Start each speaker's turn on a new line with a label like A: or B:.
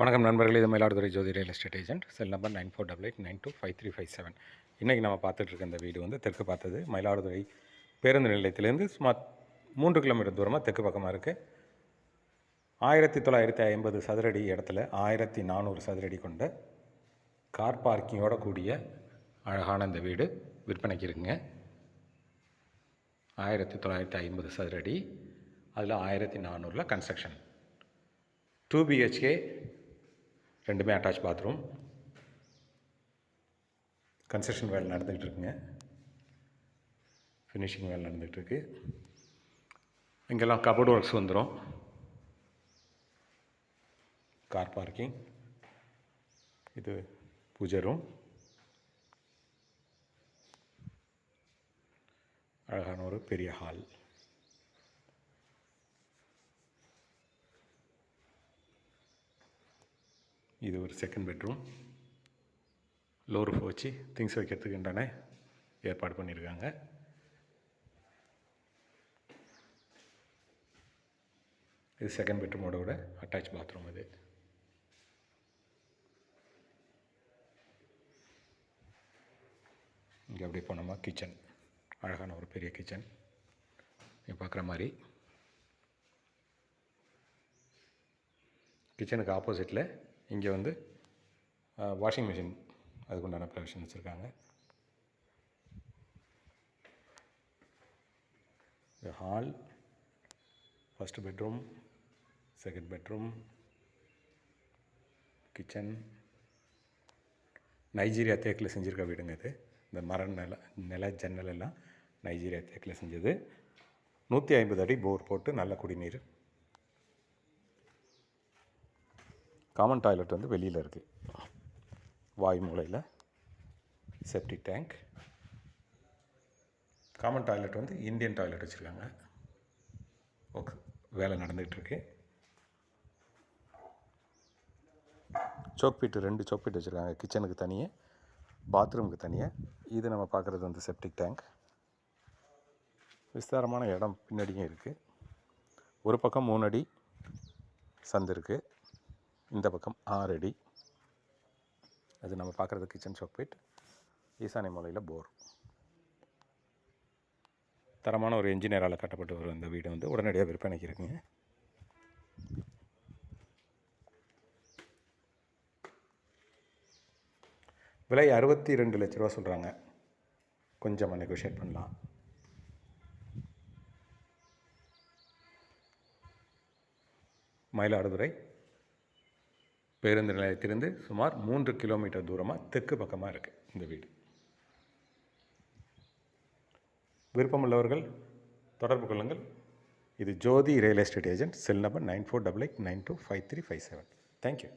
A: வணக்கம் நண்பர்களே, இது Mayiladuthurai Jothi real estate agent. Cell number 9488925357. இன்றைக்கி நம்ம பார்த்துட்ருக்க இந்த வீடு வந்து தெற்கு பார்த்தது. மயிலாடுதுறை பேருந்து நிலையத்திலேருந்து சுமார் 3 கிலோமீட்டர் தூரமாக தெற்கு பக்கமாக இருக்குது. 1950 சதுரடி இடத்துல 1400 சதுரடி கொண்ட கார் பார்க்கிங்கோட கூடிய அழகான இந்த வீடு விற்பனைக்கு இருக்குங்க. 1950 சதுரடி, அதில் 1400 கன்ஸ்ட்ரக்ஷன். 2 BHK, ரெண்டுமே அட்டாச் பாத்ரூம். கன்ஸ்ட்ரக்ஷன் வேலை நடந்துகிட்டு இருக்குங்க. ஃபினிஷிங் வேலை நடந்துகிட்ருக்கு. இங்கெல்லாம் கபோர்டு ஒர்க்ஸ் வந்துடும். கார் பார்க்கிங், இது பூஜை ரூம். அழகான ஒரு பெரிய ஹால். இது ஒரு செகண்ட் பெட்ரூம். லோ ரூஃப் வச்சு திங்ஸ் வைக்கிறதுக்குண்டான ஏற்பாடு பண்ணியிருக்காங்க. இது செகண்ட் பெட்ரூமோட அட்டாச் பாத்ரூம். இது இங்கே அப்படியே போனோமா கிச்சன், அழகான ஒரு பெரிய கிச்சன் நீங்கள் பார்க்குற மாதிரி. கிச்சனுக்கு ஆப்போசிட்டில் இங்கே வந்து வாஷிங் மிஷின், அதுக்குண்டான ப்ரொவிஷன் வச்சுருக்காங்க. இது hall, first bedroom, second bedroom, kitchen. Nigeria தேக்கில் செஞ்சுருக்க வீடுங்க இது. இந்த நில ஜன்னல் எல்லாம் நைஜீரியா தேக்கில் செஞ்சது. 150 அடி போர் போட்டு நல்ல குடிநீர். காமன் டாய்லெட் வந்து வெளியில் இருக்குது, வாயு மூலையில். Septic tank. காமன் டாய்லெட் வந்து இந்தியன் டாய்லெட் வச்சுருக்காங்க. ஓகே, வேலை நடந்துகிட்ருக்கு. சோக்பீட்டு 2 சோக்பீட்டு வச்சுருக்காங்க. கிச்சனுக்கு தனியாக, பாத்ரூமுக்கு தனியாக. இது நம்ம பார்க்குறது வந்து செப்டிக் டேங்க். விஸ்தாரமான இடம் பின்னாடியும் இருக்குது. ஒரு பக்கம் 3 அடி சந்து இருக்குது, இந்த பக்கம் 6 அடி. அது நம்ம பார்க்குறது கிச்சன் சோக்பீட். ஈசானி மூலையில் போர். தரமான ஒரு என்ஜினியரால் கட்டப்பட்டு வரும் இந்த வீடு வந்து உடனடியாக விற்பனைக்கு இருக்குங்க. விலை 62 லட்ச ரூபா சொல்கிறாங்க. கொஞ்சமாக நெகோஷியேட் பண்ணலாம். மயிலாடுதுறை பேருந்து நிலையத்திலிருந்து சுமார் 3 கிலோமீட்டர் தூரமாக தெற்கு பக்கமாக இருக்குது இந்த வீடு. விருப்பமுள்ளவர்கள் தொடர்பு கொள்ளுங்கள். இது Jothi real estate agent. Cell number 9488925357. Thank you.